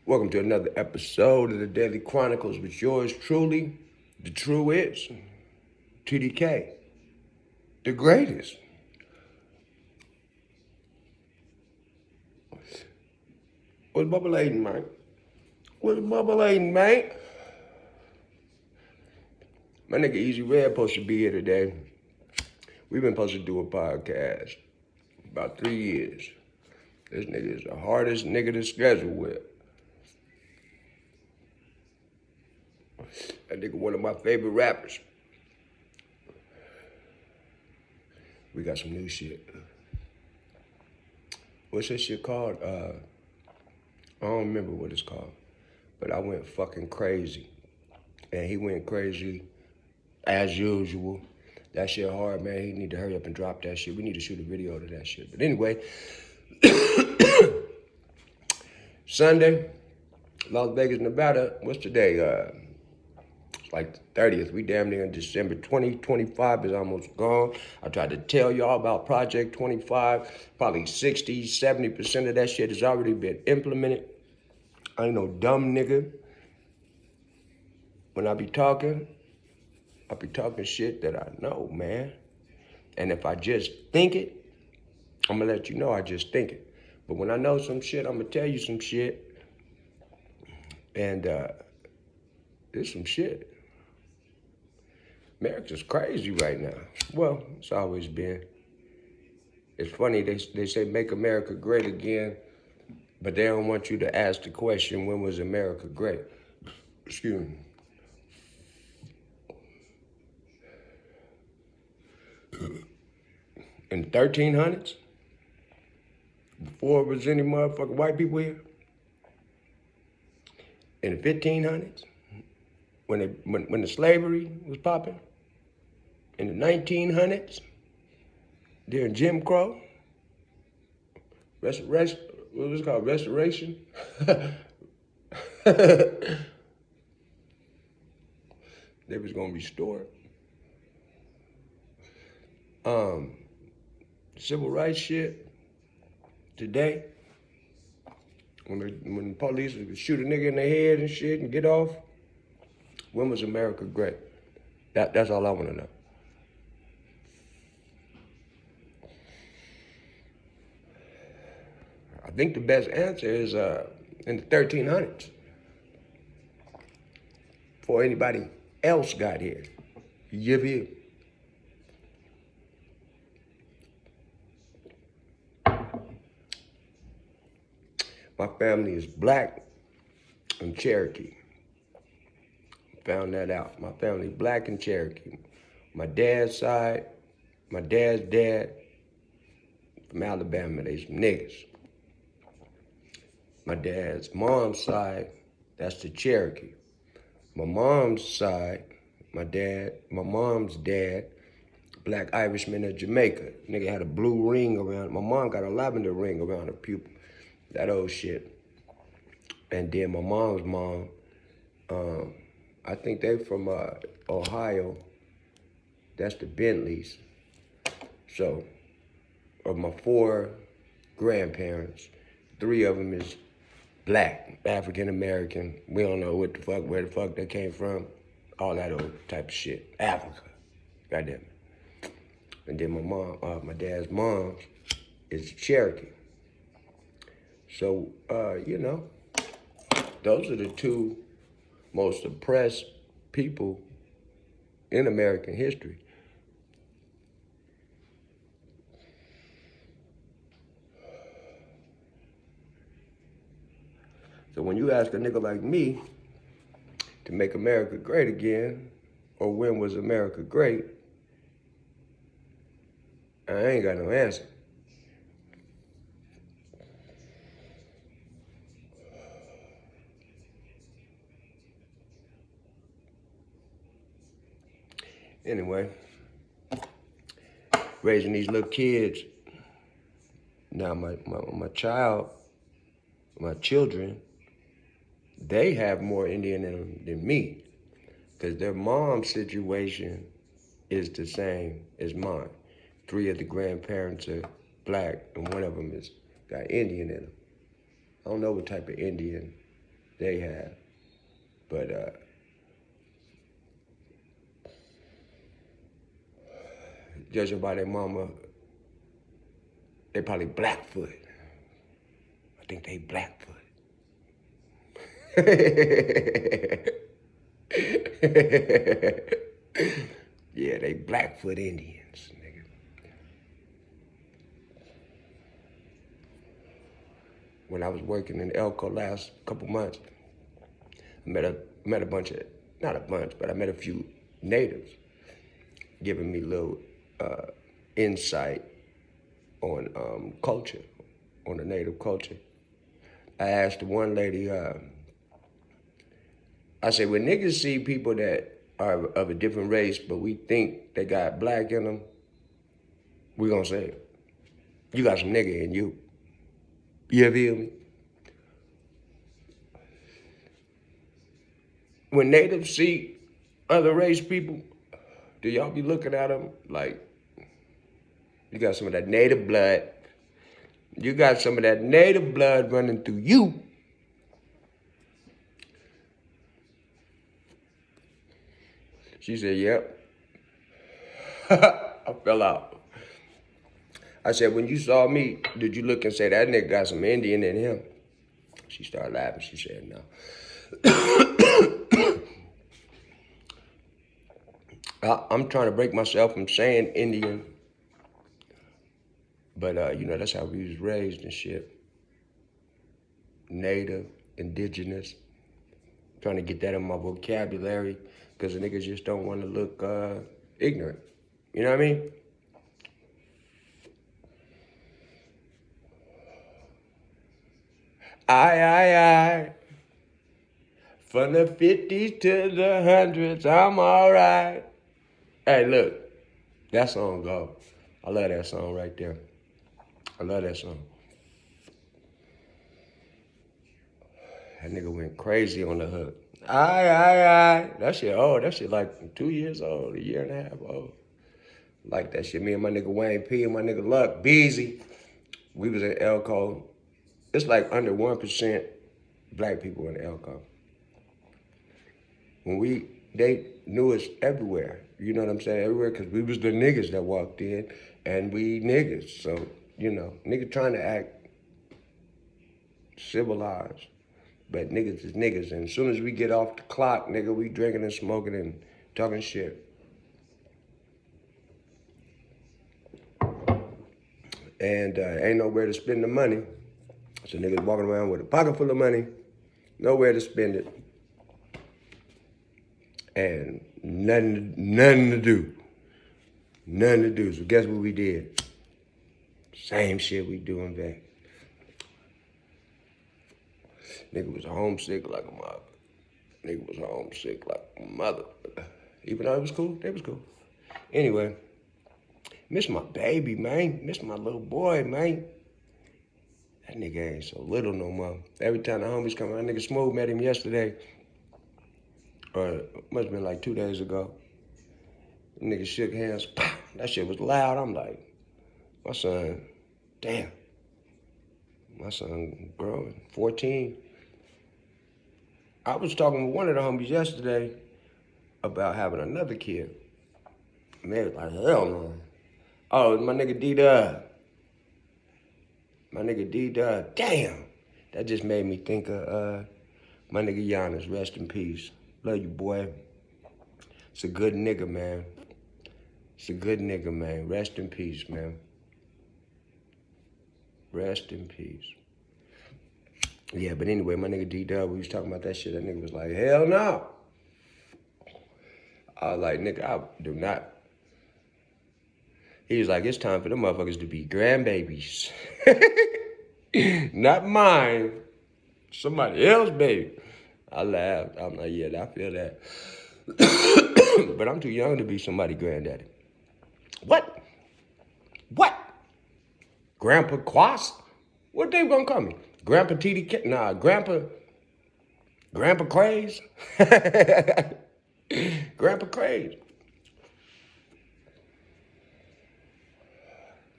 Welcome to another episode of the Daily Chronicles with yours truly, the true is, TDK, the greatest. What's bubbling, man? What's bubbling, man? My nigga Easy Red supposed to be here today. We've been supposed to do a podcast about 3 years. This nigga is the hardest nigga to schedule with. That nigga one of my favorite rappers. We got some new shit. What's that shit called? I don't remember what it's called. But I went fucking crazy. And he went crazy as usual. That shit hard, man. He need to hurry up and drop that shit. We need to shoot a video to that shit. But anyway, Sunday, Las Vegas, Nevada. What's today? It's like the 30th. We damn near in December. 2025 is almost gone. I tried to tell y'all about Project 25. Probably 60, 70% of that shit has already been implemented. I ain't no dumb nigga. When I be talking shit that I know, man. And if I just think it, I'm gonna let you know I just think it. But when I know some shit, I'm gonna tell you some shit. And there's some shit. America's crazy right now. Well, it's always been. It's funny, they say make America great again, but they don't want you to ask the question, when was America great? Excuse me. In the 1300s, before there was any motherfucking white people here. In the 1500s, when the slavery was popping. In the 1900s, during Jim Crow. Restoration, what was it called? Restoration? They was gonna restore it. Civil rights shit today, when the police would shoot a nigga in the head and shit and get off. When was America great? That's all I want to know. I think the best answer is in the 1300s, before anybody else got here. You feel? My family is black and Cherokee. Found that out. My family black and Cherokee. My dad's side, my dad's dad from Alabama, they some niggas. My dad's mom's side, that's the Cherokee. My mom's side, my mom's dad, black Irishman of Jamaica. Nigga had a blue ring around. My mom got a lavender ring around her pupil. That old shit. And then my mom's mom, I think they from Ohio. That's the Bentleys. So, of my 4 grandparents, 3 of them is black, African American. We don't know where the fuck they came from. All that old type of shit. Africa. Goddamn it. And then my dad's mom is Cherokee. So, those are the 2 most oppressed people in American history. So when you ask a nigga like me to make America great again, or when was America great, I ain't got no answer. Anyway, raising these little kids. Now my children, they have more Indian in them than me, because their mom's situation is the same as mine. 3 of the grandparents are black, and one of them got Indian in them. I don't know what type of Indian They have. But judging by their mama, they probably Blackfoot. I think they Blackfoot. Yeah, they Blackfoot Indians, nigga. When I was working in Elko last couple months, I met a bunch of, not a bunch, but I met a few natives giving me little insight on culture, on the native culture. I asked the one lady, I said, when niggas see people that are of a different race, but we think they got black in them, we gonna say, you got some nigga in you. You feel me? When natives see other race people, do y'all be looking at them like, you got some of that native blood? You got some of that native blood running through you. She said, yep. I fell out. I said, when you saw me, did you look and say, that nigga got some Indian in him? She started laughing. She said, no. I'm trying to break myself from saying Indian, but you know, that's how we was raised and shit. Native, indigenous. Trying to get that in my vocabulary because the niggas just don't want to look ignorant. You know what I mean? I. From the 50s to the hundreds, I'm all right. Hey, look, that song go. I love that song right there. I love that song. That nigga went crazy on the hook. I. That shit old. That shit like 2 years old, a year and a half old. Like that shit. Me and my nigga Wayne P and my nigga Luck, Beezy, we was in Elko. It's like under 1% black people in Elko. They knew us everywhere. You know what I'm saying? Everywhere, because we was the niggas that walked in, and we niggas. So, you know, niggas trying to act civilized, but niggas is niggas. And as soon as we get off the clock, nigga, we drinking and smoking and talking shit. And ain't nowhere to spend the money. So niggas walking around with a pocket full of money, nowhere to spend it, and nothing to do. Nothing to do. So guess what we did? Same shit we doing back. Nigga was homesick like a mother. Nigga was homesick like a mother. Even though it was cool, they was cool. Anyway, miss my baby, man. Miss my little boy, man. That nigga ain't so little no more. Every time the homies come around, nigga Smooth met him yesterday. Or must have been like 2 days ago. Nigga shook hands. Pow! That shit was loud. I'm like, my son, damn. My son growing, 14. I was talking with one of the homies yesterday about having another kid. And they was like, hell no. Oh, my nigga D-Dub. My nigga D-Dub. Damn. That just made me think of my nigga Giannis. Rest in peace. Love you, boy. It's a good nigga, man. It's a good nigga, man. Rest in peace, man. Rest in peace. Yeah, but anyway, my nigga D-Dub, we was talking about that shit. That nigga was like, hell no. I was like, nigga, I do not. He was like, it's time for them motherfuckers to be grandbabies. Not mine. Somebody else, baby. I laughed. I'm like, yeah, I feel that. But I'm too young to be somebody's granddaddy. What? What? Grandpa Quas? What they gonna call me? Grandpa TD? Nah, Grandpa Craze? Grandpa Craze.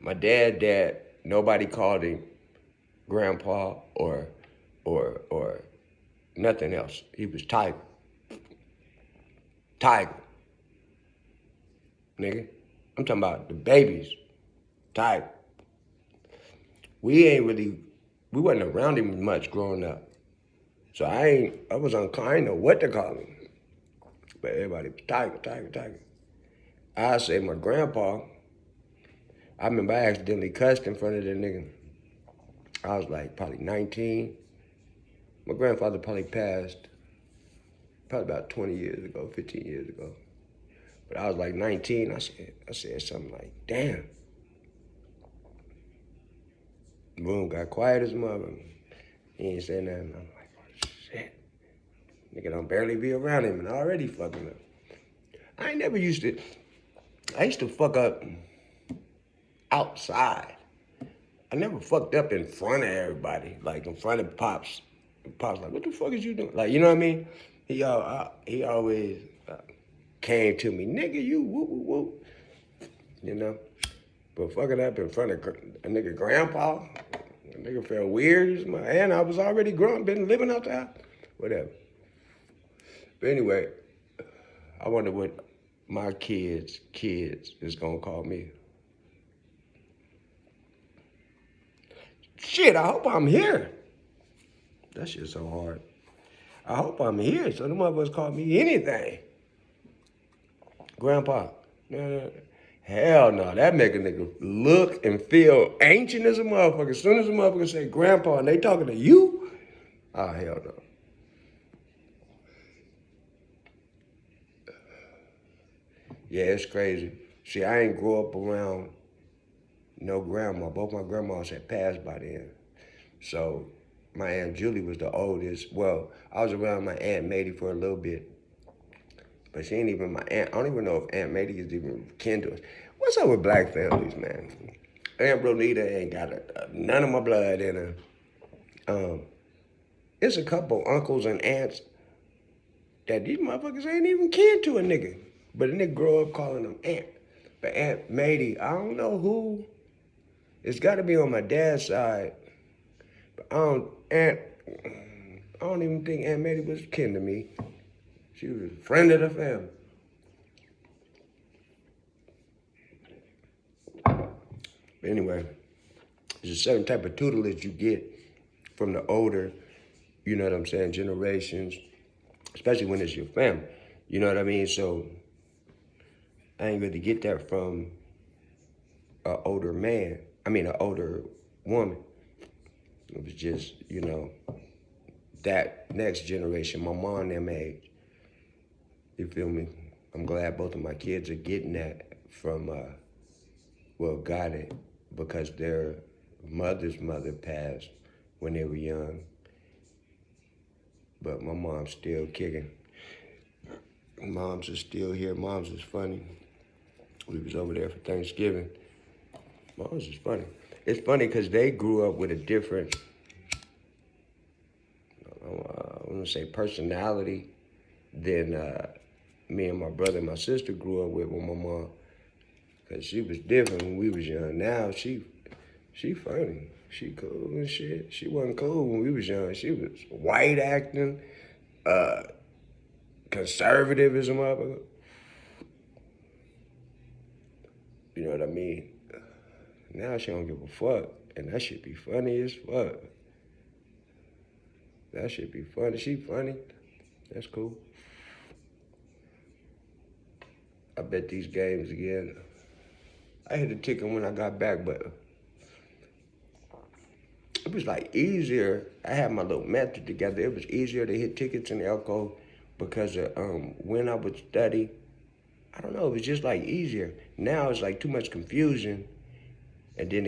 My dad, nobody called him grandpa or Nothing else. He was Tiger. Tiger. Nigga. I'm talking about the babies. Tiger. We wasn't around him much growing up. So I was unclear. I didn't know what to call him. But everybody was Tiger, Tiger, Tiger. I say my grandpa, I remember I accidentally cussed in front of that nigga. I was like probably 19. My grandfather probably passed probably about 20 years ago, 15 years ago. But I was like 19. I said something like, damn. The room got quiet as a mother. He ain't saying nothing. I'm like, oh, shit. Nigga don't barely be around him and already fucking up. I used to fuck up outside. I never fucked up in front of everybody, like in front of Pops. Pops like, what the fuck is you doing? Like, you know what I mean? He always came to me, nigga, you whoop, whoop, whoop. You know? But fucking up in front of a nigga grandpa, a nigga felt weird. And I was already grown, been living out there. Whatever. But anyway, I wonder what my kids is gonna call me. Shit, I hope I'm here. That shit's so hard. I hope I'm here so the motherfuckers call me anything. Grandpa. No. Hell no. That make a nigga look and feel ancient as a motherfucker. As soon as a motherfucker say grandpa and they talking to you, oh, hell no. Yeah, it's crazy. See, I ain't grow up around no grandma. Both my grandmas had passed by then. So my Aunt Julie was the oldest. Well, I was around my Aunt Mady for a little bit. But she ain't even my aunt. I don't even know if Aunt Mady is even kin to us. What's up with black families, man? Aunt Bronita ain't got none of my blood in her. It's a couple uncles and aunts that these motherfuckers ain't even kin to a nigga. But a nigga grow up calling them aunt. But Aunt Mady, I don't know who. It's got to be on my dad's side. But I don't even think Aunt Mady was kin to me. She was a friend of the family. But anyway, there's a certain type of tutelage you get from the older, you know what I'm saying, generations, especially when it's your family. You know what I mean? So I ain't really get that from an older man. An older woman. It was just, you know, that next generation, my mom and them age. You feel me? I'm glad both of my kids are getting that from, got it because their mother's mother passed when they were young. But my mom's still kicking. Moms are still here. Moms is funny. We was over there for Thanksgiving. Moms is funny. It's funny because they grew up with a different, I want to say personality than me and my brother and my sister grew up with my mom. Because she was different when we was young. Now she funny. She cool and shit. She wasn't cool when we was young. She was white acting, conservative as a motherfucker. You know what I mean? Now she don't give a fuck. And that shit be funny as fuck. That shit be funny. She funny. That's cool. I bet these games again. I hit a ticket when I got back, but it was like easier. I had my little method together. It was easier to hit tickets in Elko because when I would study, I don't know, it was just like easier. Now it's like too much confusion. And then